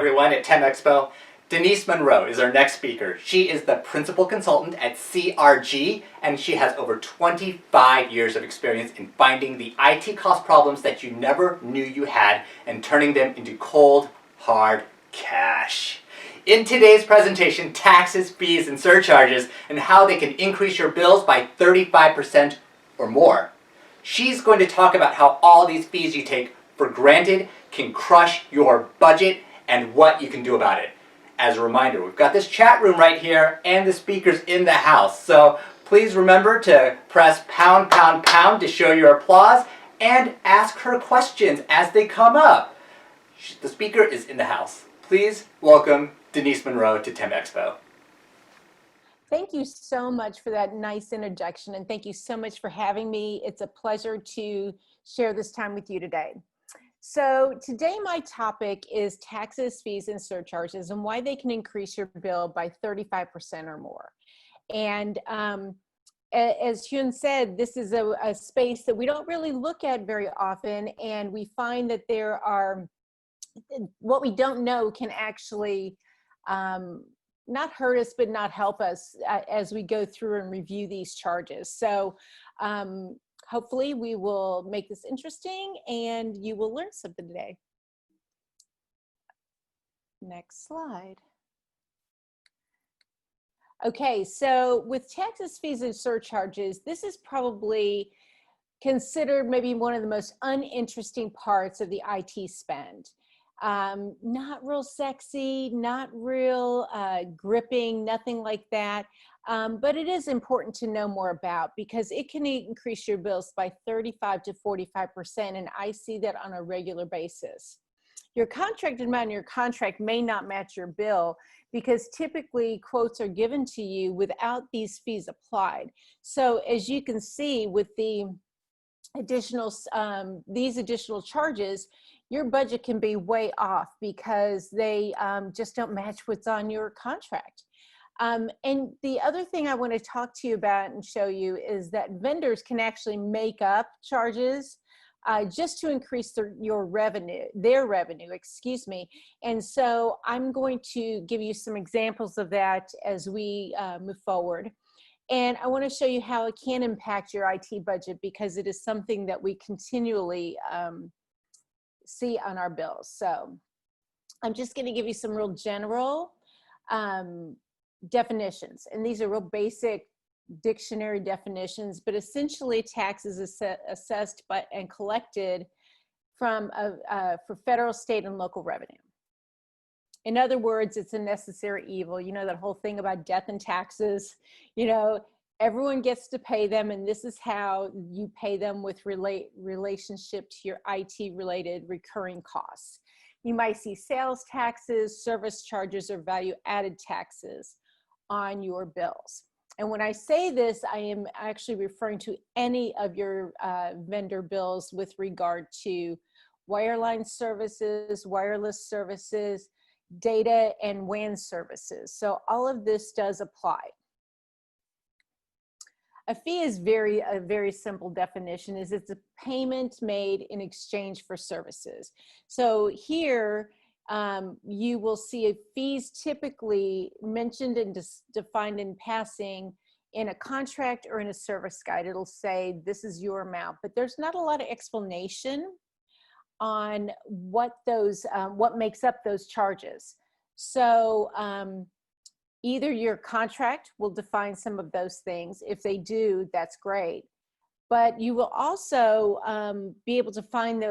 everyone at TEM Expo. Denise Munro is our next speaker. She is the principal consultant at CRG, and she has over 25 years of experience in finding the IT cost problems that you never knew you had and turning them into cold, hard cash. In today's presentation, taxes, fees, and surcharges, and how they can increase your bills by 35% or more. She's going to talk about how all these fees you take for granted can crush your budget and what you can do about it. As a reminder, we've got this chat room right here and the speakers in the house. So please remember to press pound, pound, pound to show your applause and ask her questions as they come up. The speaker is in the house. Please welcome Denise Munro to TEM Expo. Thank you so much for that nice introduction, and thank you so much for having me. It's a pleasure to share this time with you today. So today my topic is taxes, fees, and surcharges and why they can increase your bill by 35% or more. And as Hyun said, this is a space that we don't really look at very often, and we find that there are, what we don't know can actually not hurt us, but not help us as we go through and review these charges. So hopefully we will make this interesting and you will learn something today. Next slide. Okay, so with taxes, fees, and surcharges, this is probably considered maybe one of the most uninteresting parts of the IT spend. Not real sexy, not real gripping, nothing like that. But it is important to know more about because it can increase your bills by 35 to 45%, and I see that on a regular basis. Your contracted amount in your contract may not match your bill because typically quotes are given to you without these fees applied. So as you can see with the additional, these additional charges, your budget can be way off because they just don't match what's on your contract. And the other thing I want to talk to you about and show you is that vendors can actually make up charges just to increase their revenue, excuse me. And so I'm going to give you some examples of that as we move forward. And I want to show you how it can impact your IT budget because it is something that we continually see on our bills. So I'm just going to give you some real general definitions, and these are real basic dictionary definitions, but essentially tax is assessed by and collected from for federal, state, and local revenue. In other words, it's a necessary evil. You know that whole thing about death and taxes, you know, everyone gets to pay them, and this is how you pay them with relationship to your IT related recurring costs. You might see sales taxes, service charges, or value added taxes on your bills. And when I say this, I am actually referring to any of your vendor bills with regard to wireline services, wireless services, data, and WAN services. So all of this does apply. A fee is a very simple definition, is it's a payment made in exchange for services. So here you will see fees typically mentioned and defined in passing in a contract or in a service guide. It'll say this is your amount, but there's not a lot of explanation on what those what makes up those charges. So either your contract will define some of those things. If they do, that's great. But you will also be able to find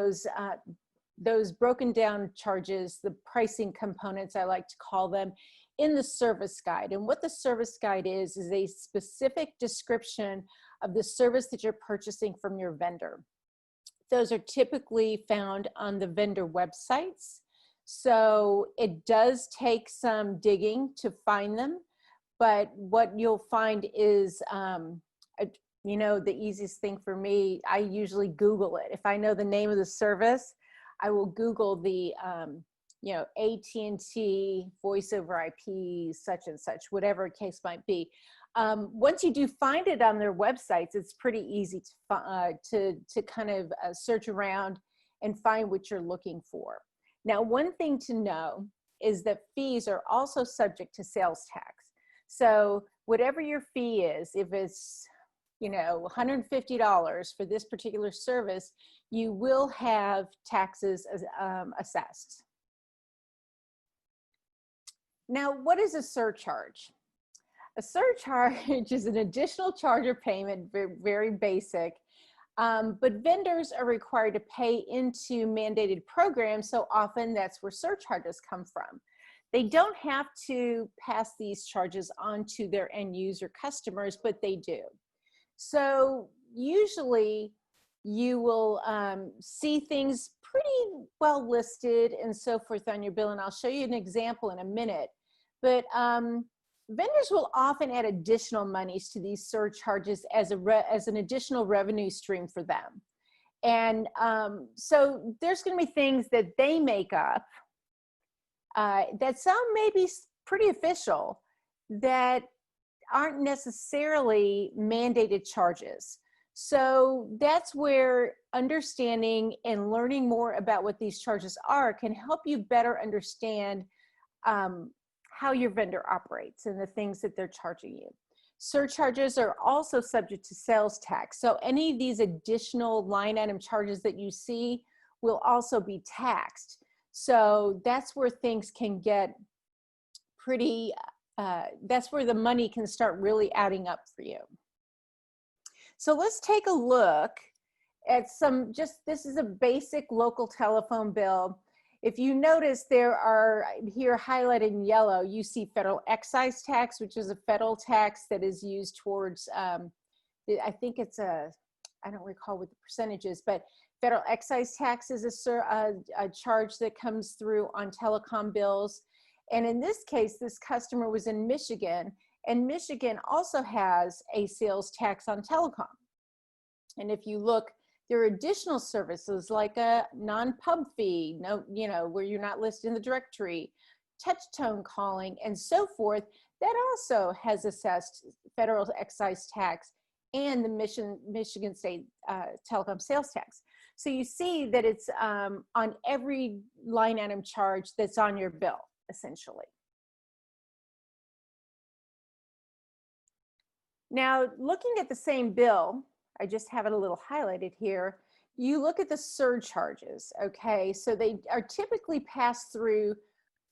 those broken down charges, the pricing components, I like to call them, in the service guide. And what the service guide is a specific description of the service that you're purchasing from your vendor. Those are typically found on the vendor websites. So it does take some digging to find them, but what you'll find is, you know, the easiest thing for me, I usually Google it. If I know the name of the service, I will Google the, you know, AT&T voice over IP, such and such, whatever the case might be. Once you do find it on their websites, it's pretty easy to kind of search around and find what you're looking for. Now, one thing to know is that fees are also subject to sales tax. So whatever your fee is, if it's, you know, $150 for this particular service, you will have taxes assessed. Now, what is a surcharge? A surcharge is an additional charge or payment, very basic, but vendors are required to pay into mandated programs, so often that's where surcharges come from. They don't have to pass these charges on to their end user customers, but they do. So usually you will see things pretty well listed and so forth on your bill, and I'll show you an example in a minute. But vendors will often add additional monies to these surcharges as an additional revenue stream for them. And so there's going to be things that they make up that sound maybe pretty official that aren't necessarily mandated charges. So that's where understanding and learning more about what these charges are can help you better understand how your vendor operates and the things that they're charging you. Surcharges are also subject to sales tax. So any of these additional line item charges that you see will also be taxed. So that's where things can get pretty, that's where the money can start really adding up for you. So let's take a look at some, this is a basic local telephone bill. If you notice, there are here highlighted in yellow, you see federal excise tax, which is a federal tax that is used towards, I think it's I don't recall what the percentage is, but federal excise tax is a charge that comes through on telecom bills. And in this case, this customer was in Michigan, and Michigan also has a sales tax on telecom. And if you look, there are additional services like a non-pub fee, where you're not listed in the directory, touch tone calling, and so forth, that also has assessed federal excise tax and the Michigan State telecom sales tax. So you see that it's on every line item charge that's on your bill, essentially. Now, looking at the same bill, I just have it a little highlighted here. You look at the surcharges, okay? So they are typically passed through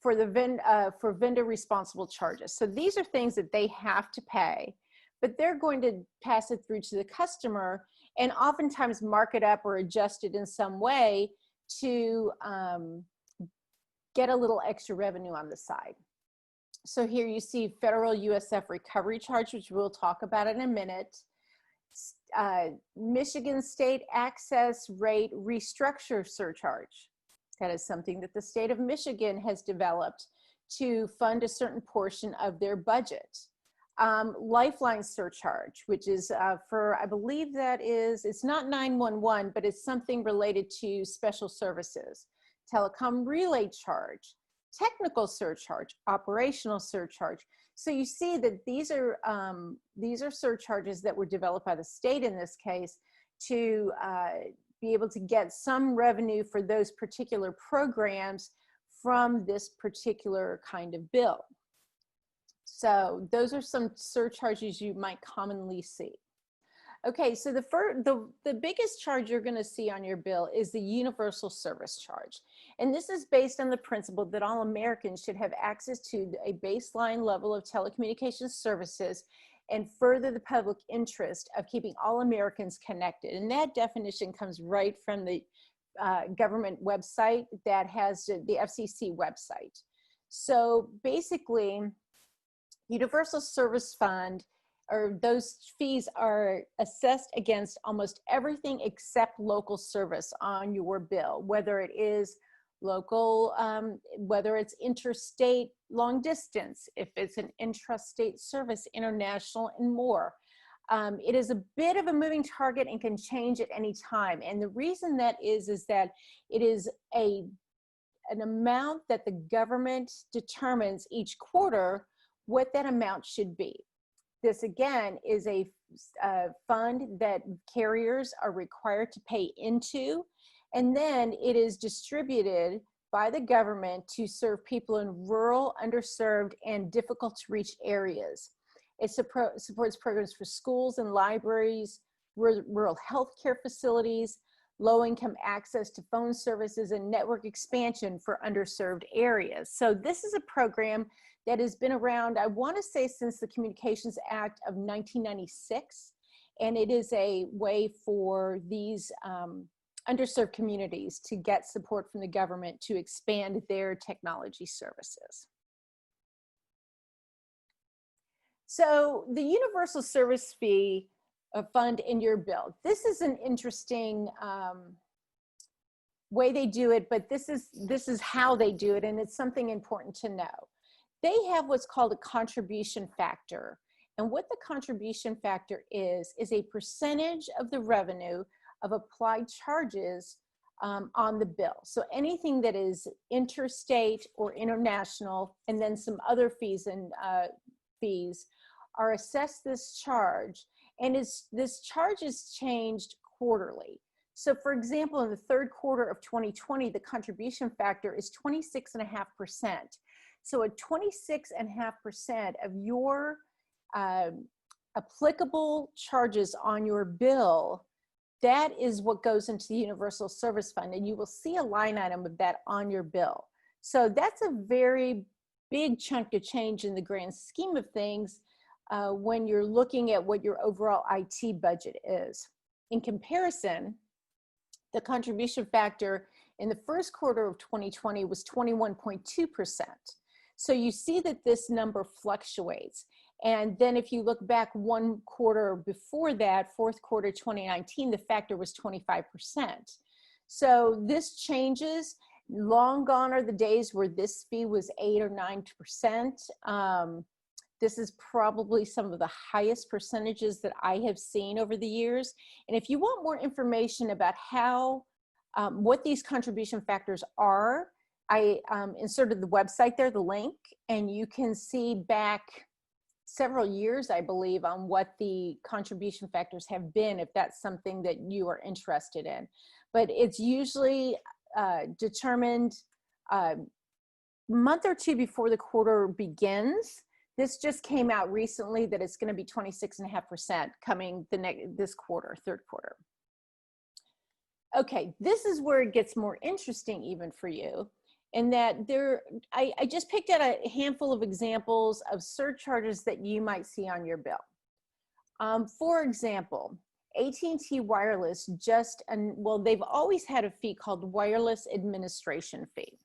for vendor responsible charges. So these are things that they have to pay, but they're going to pass it through to the customer and oftentimes mark it up or adjust it in some way to get a little extra revenue on the side. So here you see federal USF recovery charge, which we'll talk about in a minute. Michigan State Access Rate Restructure Surcharge. That is something that the state of Michigan has developed to fund a certain portion of their budget. Lifeline Surcharge, which is for, I believe that is, it's not 911, but it's something related to special services. Telecom Relay Charge, Technical Surcharge, Operational Surcharge. So you see that these are surcharges that were developed by the state in this case to be able to get some revenue for those particular programs from this particular kind of bill. So those are some surcharges you might commonly see. Okay, so the biggest charge you're going to see on your bill is the universal service charge. And this is based on the principle that all Americans should have access to a baseline level of telecommunications services and further the public interest of keeping all Americans connected. And that definition comes right from the government website that has the FCC website. So basically, Universal Service Fund, or those fees are assessed against almost everything except local service on your bill, whether it is local, whether it's interstate long distance, if it's an intrastate service, international, and more. It is a bit of a moving target and can change at any time. And the reason that is that it is an amount that the government determines each quarter what that amount should be. This again is a fund that carriers are required to pay into, and then it is distributed by the government to serve people in rural, underserved, and difficult to reach areas. It supports programs for schools and libraries, rural healthcare facilities, low-income access to phone services, and network expansion for underserved areas. So this is a program that has been around, I want to say, since the Communications Act of 1996, and it is a way for these underserved communities to get support from the government to expand their technology services. So the Universal Service Fee fund in your bill. This is an interesting way they do it, but this is how they do it, and it's something important to know. They have what's called a contribution factor, and what the contribution factor is a percentage of the revenue of applied charges on the bill. So anything that is interstate or international, and then some other fees and fees are assessed this charge, and this charge is changed quarterly. So for example, in the third quarter of 2020, the contribution factor is 26.5%. So a 26.5% of your applicable charges on your bill, that is what goes into the Universal Service Fund, and you will see a line item of that on your bill. So that's a very big chunk of change in the grand scheme of things when you're looking at what your overall IT budget is. In comparison, the contribution factor in the first quarter of 2020 was 21.2%. So you see that this number fluctuates. And then if you look back one quarter before that, fourth quarter 2019, the factor was 25%. So this changes. Long gone are the days where this fee was 8 or 9%. This is probably some of the highest percentages that I have seen over the years. And if you want more information about how, what these contribution factors are, I inserted the website there, the link, and you can see back several years, I believe, on what the contribution factors have been, if that's something that you are interested in. But it's usually determined a month or two before the quarter begins. This just came out recently that it's going to be 26.5% coming this quarter, third quarter. Okay, this is where it gets more interesting even for you, in that I just picked out a handful of examples of surcharges that you might see on your bill. For example, AT&T Wireless they've always had a fee called Wireless Administration Fee.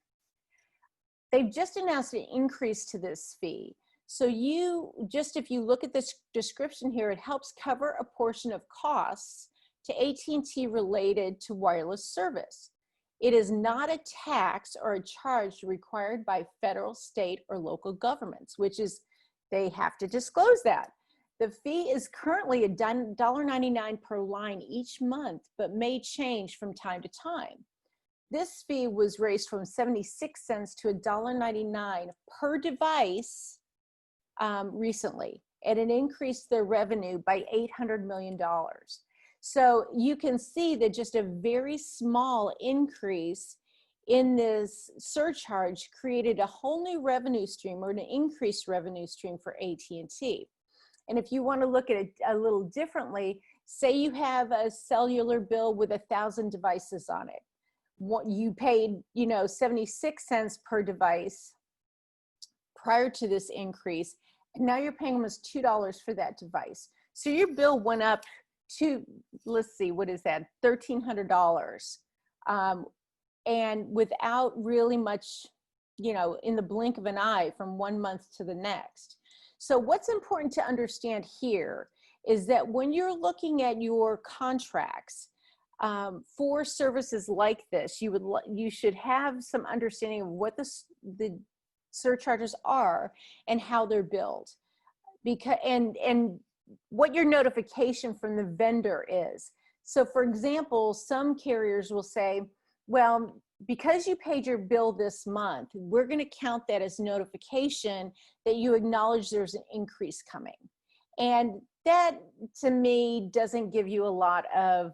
They've just announced an increase to this fee. So if you look at this description here, it helps cover a portion of costs to AT&T related to wireless service. It is not a tax or a charge required by federal, state, or local governments, which is, they have to disclose that. The fee is currently $1.99 per line each month, but may change from time to time. This fee was raised from 76 cents to $1.99 per device recently, and it increased their revenue by $800 million. So you can see that just a very small increase in this surcharge created a whole new revenue stream, or an increased revenue stream for AT&T. And if you want to look at it a little differently, say you have a cellular bill with 1,000 devices on it. You paid, 76 cents per device prior to this increase, and now you're paying almost $2 for that device. So your bill went up to, let's see, what is that, $1,300, and without really much, in the blink of an eye from one month to the next. So what's important to understand here is that when you're looking at your contracts for services like this, you should have some understanding of what the surcharges are and how they're billed, and what your notification from the vendor is. So for example, some carriers will say, well, because you paid your bill this month, we're going to count that as notification that you acknowledge there's an increase coming. And that, to me, doesn't give you a lot of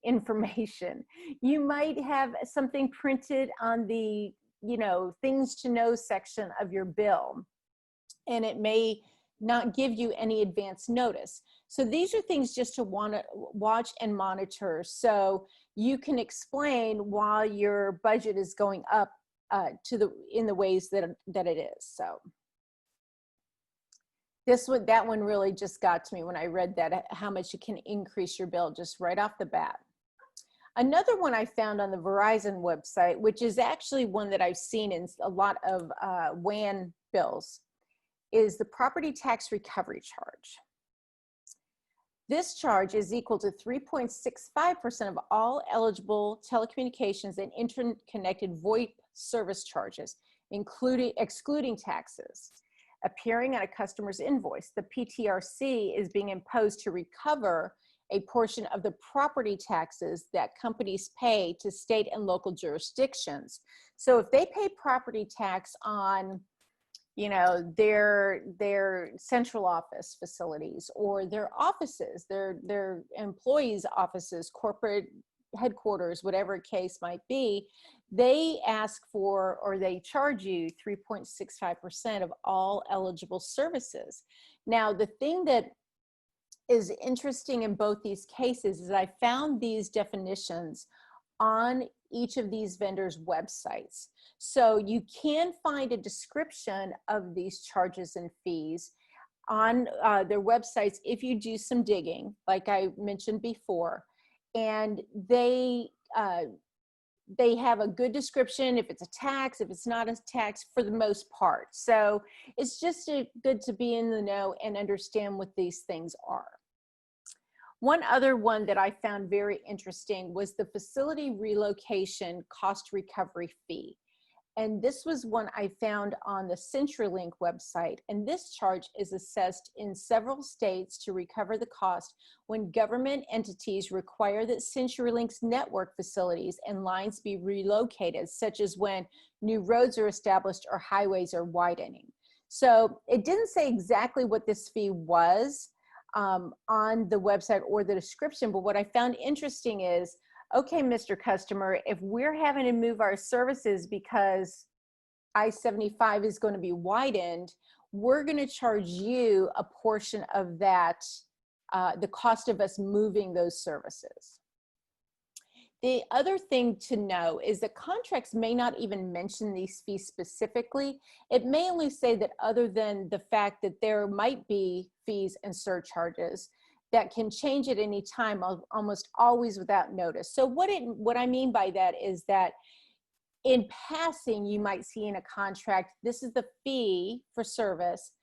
information. You might have something printed on the, things to know section of your bill, and it may not give you any advance notice. So these are things just to want to watch and monitor, so you can explain why your budget is going up in the ways that it is. So that one really just got to me when I read that, how much you can increase your bill just right off the bat. Another one I found on the Verizon website, which is actually one that I've seen in a lot of WAN bills, is the property tax recovery charge. This charge is equal to 3.65% of all eligible telecommunications and interconnected VoIP service charges, excluding taxes, appearing on a customer's invoice. The PTRC is being imposed to recover a portion of the property taxes that companies pay to state and local jurisdictions. So if they pay property tax on their central office facilities, or their offices, their employees' offices, corporate headquarters, whatever case might be, they ask for, or they charge you 3.65% of all eligible services. Now, the thing that is interesting in both these cases is I found these definitions on each of these vendors' websites. So you can find a description of these charges and fees on their websites if you do some digging, like I mentioned before. And they have a good description if it's a tax, if it's not a tax, for the most part. So it's just good to be in the know and understand what these things are. One other one that I found very interesting was the facility relocation cost recovery fee. And this was one I found on the CenturyLink website. And this charge is assessed in several states to recover the cost when government entities require that CenturyLink's network facilities and lines be relocated, such as when new roads are established or highways are widening. So it didn't say exactly what this fee was on the website or the description, but what I found interesting is, okay, Mr. Customer, if we're having to move our services because I-75 is going to be widened, we're going to charge you a portion of that, the cost of us moving those services. The other thing to know is that contracts may not even mention these fees specifically. It may only say that other than the fact that there might be fees and surcharges that can change at any time, almost always without notice. So what I mean by that is that in passing, you might see in a contract, this is the fee for service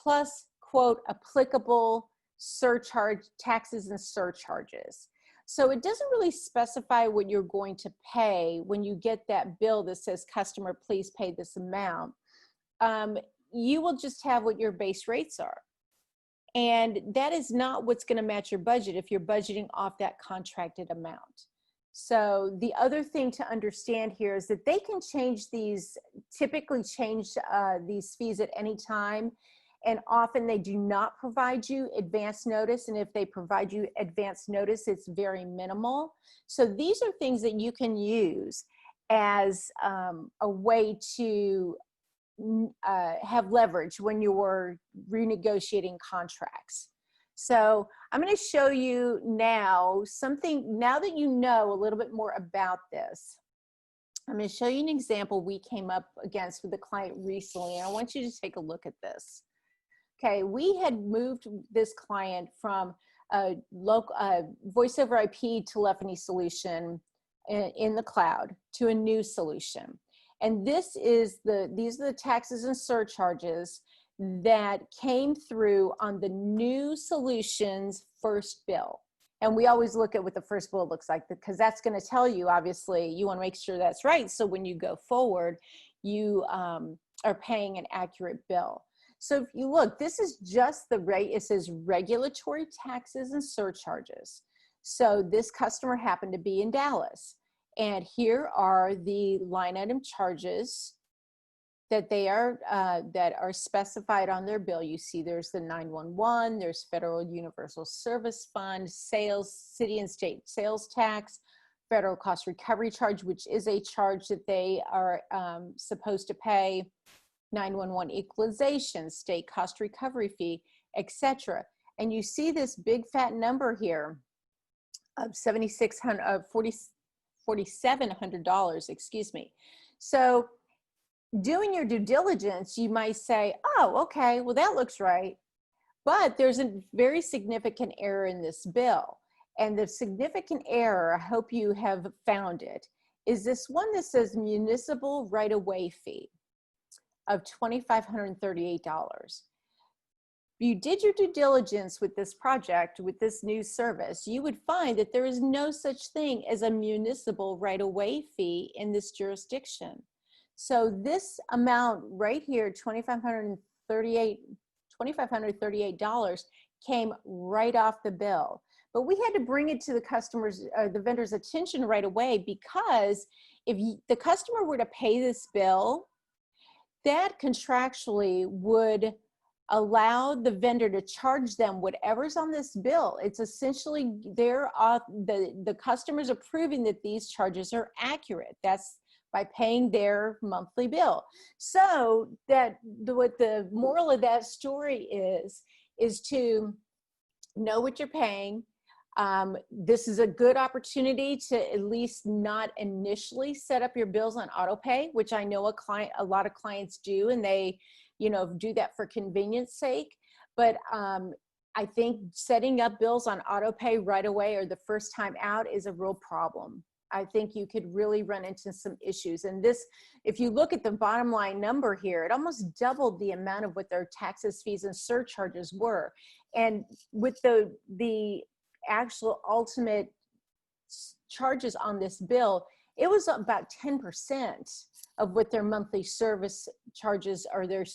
plus, quote, applicable surcharge, taxes and surcharges. So it doesn't really specify what you're going to pay when you get that bill that says, customer, please pay this amount. You will just have what your base rates are. And that is not what's going to match your budget if you're budgeting off that contracted amount. So the other thing to understand here is that they can change these, typically change these fees at any time. And often they do not provide you advance notice. And if they provide you advance notice, it's very minimal. So these are things that you can use as a way to have leverage when you're renegotiating contracts. So I'm going to show you now something, now that you know a little bit more about this. I'm going to show you an example we came up against with a client recently, and I want you to take a look at this. Okay, we had moved this client from a local voice over IP telephony solution in the cloud to a new solution. And these are the taxes and surcharges that came through on the new solution's first bill. And we always look at what the first bill looks like, because that's going to tell you, obviously, you want to make sure that's right. So when you go forward, you are paying an accurate bill. So if you look, this is just the rate. It says regulatory taxes and surcharges. So this customer happened to be in Dallas. And here are the line item charges that they are that are specified on their bill. You see there's the 911, there's Federal Universal Service Fund, sales, city and state sales tax, federal cost recovery charge, which is a charge that they are supposed to pay, 911 equalization, state cost recovery fee, etc. And you see this big fat number here of $4,700, excuse me. So doing your due diligence, you might say, oh, okay, well, that looks right. But there's a very significant error in this bill. And the significant error, I hope you have found it, is this one that says municipal right-of-way fee of $2,538. You did your due diligence with this project, with this new service, you would find that there is no such thing as a municipal right-of-way fee in this jurisdiction. So this amount right here, $2,538 came right off the bill. But we had to bring it to the customer's, the vendor's attention right away, because if the customer were to pay this bill, that contractually would allow the vendor to charge them whatever's on this bill. It's essentially the customers are proving that these charges are accurate. That's by paying their monthly bill. So what the moral of that story is to know what you're paying. This is a good opportunity to at least not initially set up your bills on auto pay, which I know a lot of clients do, and they, do that for convenience sake. But I think setting up bills on auto pay right away or the first time out is a real problem. I think you could really run into some issues. And this, if you look at the bottom line number here, it almost doubled the amount of what their taxes, fees, and surcharges were. And with the actual ultimate charges on this bill, it was about 10% of what their monthly service charges or their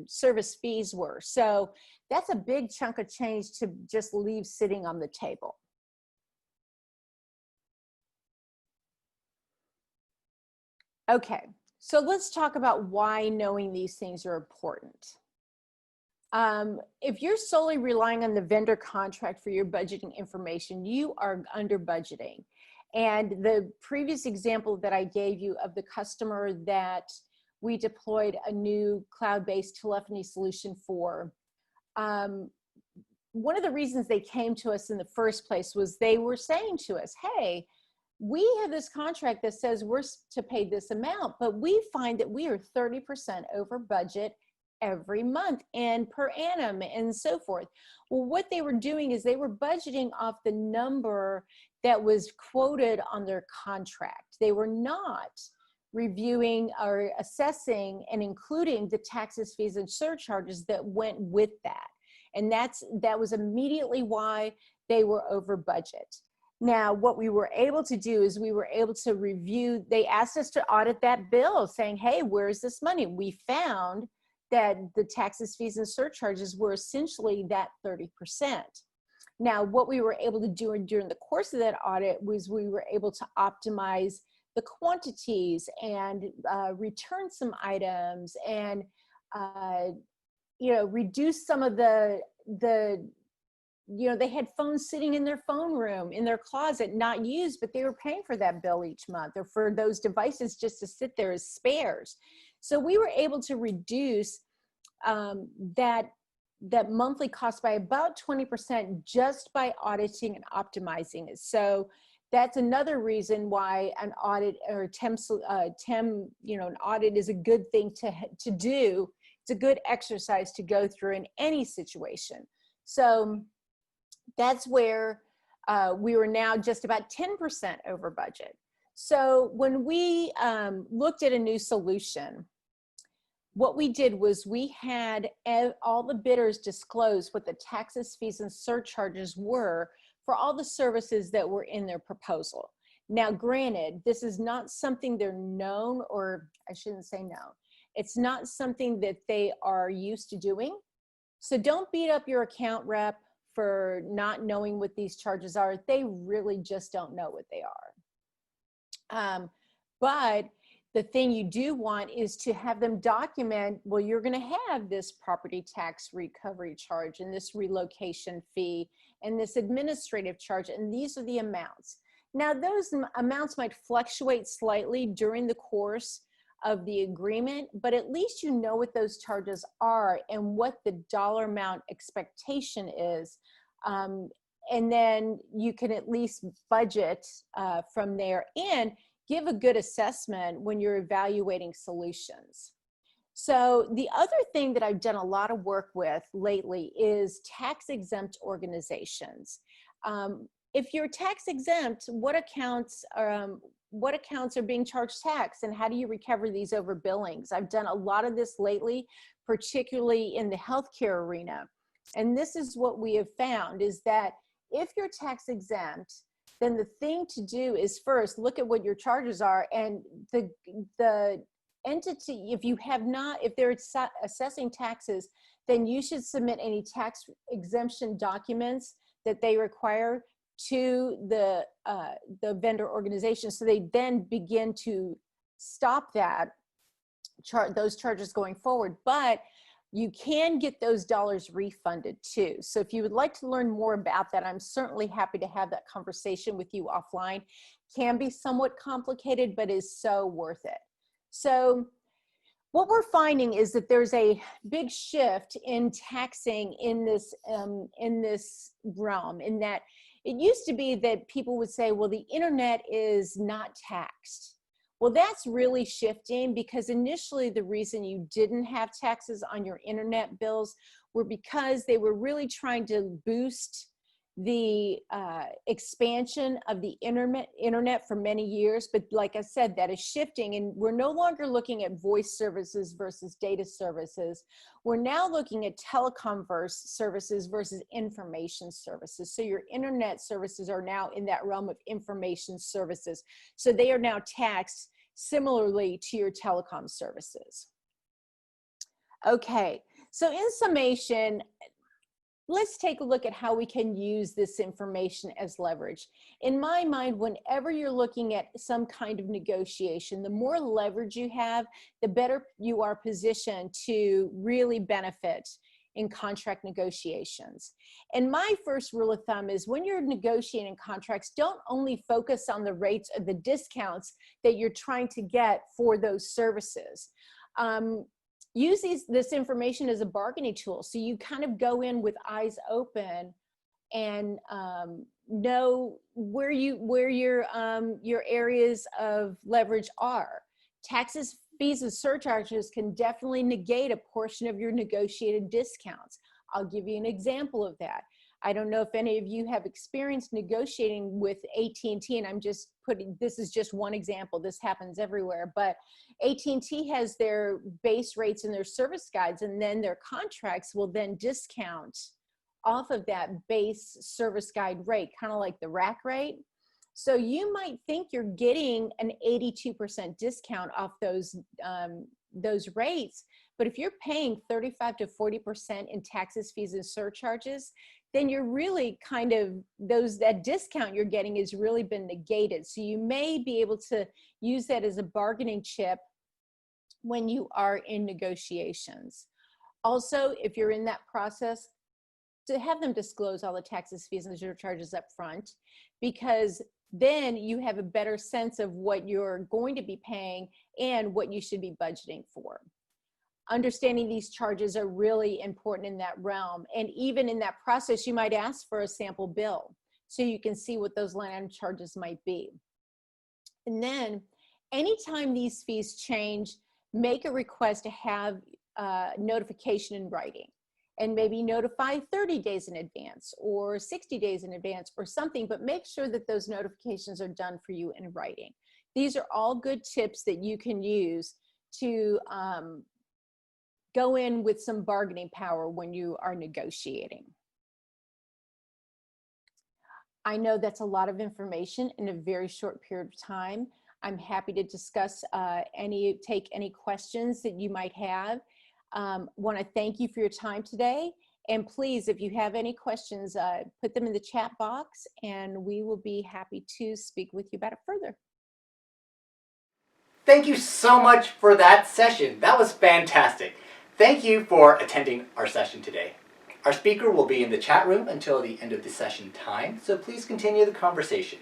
service fees were. So that's a big chunk of change to just leave sitting on the table. Okay, so let's talk about why knowing these things are important. If you're solely relying on the vendor contract for your budgeting information, you are under budgeting. And the previous example that I gave you of the customer that we deployed a new cloud-based telephony solution for, one of the reasons they came to us in the first place was they were saying to us, hey, we have this contract that says we're to pay this amount, but we find that we are 30% over budget every month and per annum and so forth. Well, what they were doing is they were budgeting off the number that was quoted on their contract. They were not reviewing or assessing and including the taxes, fees, and surcharges that went with that. And that was immediately why they were over budget. Now, what we were able to do is we were able to review, they asked us to audit that bill saying, hey, where's this money? We found that the taxes, fees, and surcharges were essentially that 30%. Now, what we were able to do during the course of that audit was we were able to optimize the quantities and return some items and, reduce some of the they had phones sitting in their phone room, in their closet, not used, but they were paying for that bill each month or for those devices just to sit there as spares. So we were able to reduce that monthly cost by about 20% just by auditing and optimizing it. So that's another reason why an audit or TEM, an audit is a good thing to do. It's a good exercise to go through in any situation. So that's where we were now just about 10% over budget. So when we looked at a new solution, what we did was we had all the bidders disclose what the taxes, fees, and surcharges were for all the services that were in their proposal. Now, granted, this is not something they're known, or I shouldn't say known. It's not something that they are used to doing. So don't beat up your account rep for not knowing what these charges are. They really just don't know what they are. But the thing you do want is to have them document, well, you're going to have this property tax recovery charge and this relocation fee and this administrative charge, and these are the amounts. Now, those amounts might fluctuate slightly during the course of the agreement, but at least you know what those charges are and what the dollar amount expectation is. And then you can at least budget from there and give a good assessment when you're evaluating solutions. So the other thing that I've done a lot of work with lately is tax-exempt organizations. If you're tax-exempt, what accounts are being charged tax, and how do you recover these over billings? I've done a lot of this lately, particularly in the healthcare arena. And this is what we have found, is that if you're tax-exempt, then the thing to do is first look at what your charges are, and the entity, if they're assessing taxes, then you should submit any tax exemption documents that they require to the vendor organization, so they then begin to stop those charges going forward. But you can get those dollars refunded too. So if you would like to learn more about that, I'm certainly happy to have that conversation with you offline. Can be somewhat complicated, but is so worth it. So what we're finding is that there's a big shift in taxing in this realm, in that it used to be that people would say, well, the internet is not taxed. Well, that's really shifting, because initially the reason you didn't have taxes on your internet bills were because they were really trying to boost the expansion of the internet for many years. But like I said, that is shifting, and we're no longer looking at voice services versus data services. We're now looking at telecom services versus information services. So your internet services are now in that realm of information services. So they are now taxed similarly to your telecom services. Okay, so in summation, let's take a look at how we can use this information as leverage. In my mind, whenever you're looking at some kind of negotiation, the more leverage you have, the better you are positioned to really benefit in contract negotiations. And my first rule of thumb is, when you're negotiating contracts, don't only focus on the rates or the discounts that you're trying to get for those services. Use this information as a bargaining tool. So you kind of go in with eyes open and know where your areas of leverage are. Taxes, fees, and surcharges can definitely negate a portion of your negotiated discounts. I'll give you an example of that. I don't know if any of you have experienced negotiating with AT&T, and this is just one example. This happens everywhere, but AT&T has their base rates in their service guides, and then their contracts will then discount off of that base service guide rate, kind of like the rack rate. So you might think you're getting an 82% discount off those rates, but if you're paying 35 to 40% in taxes, fees, and surcharges, then you're really kind of, that discount you're getting has really been negated. So you may be able to use that as a bargaining chip when you are in negotiations. Also, if you're in that process, to have them disclose all the taxes, fees, and surcharges up front, because then you have a better sense of what you're going to be paying and what you should be budgeting for. Understanding these charges are really important in that realm. And even in that process, you might ask for a sample bill so you can see what those line item charges might be. And then anytime these fees change, make a request to have notification in writing, and maybe notify 30 days in advance or 60 days in advance or something, but make sure that those notifications are done for you in writing. These are all good tips that you can use to go in with some bargaining power when you are negotiating. I know that's a lot of information in a very short period of time. I'm happy to discuss take any questions that you might have. Want to thank you for your time today. And please, if you have any questions, put them in the chat box and we will be happy to speak with you about it further. Thank you so much for that session. That was fantastic. Thank you for attending our session today. Our speaker will be in the chat room until the end of the session time, so please continue the conversation.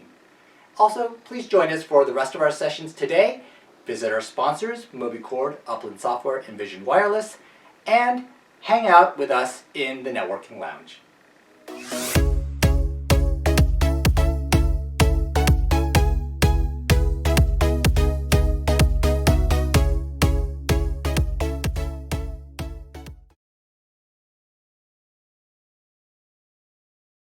Also, please join us for the rest of our sessions today. Visit our sponsors, MobiCord, Upland Software, and Vision Wireless, and hang out with us in the networking lounge.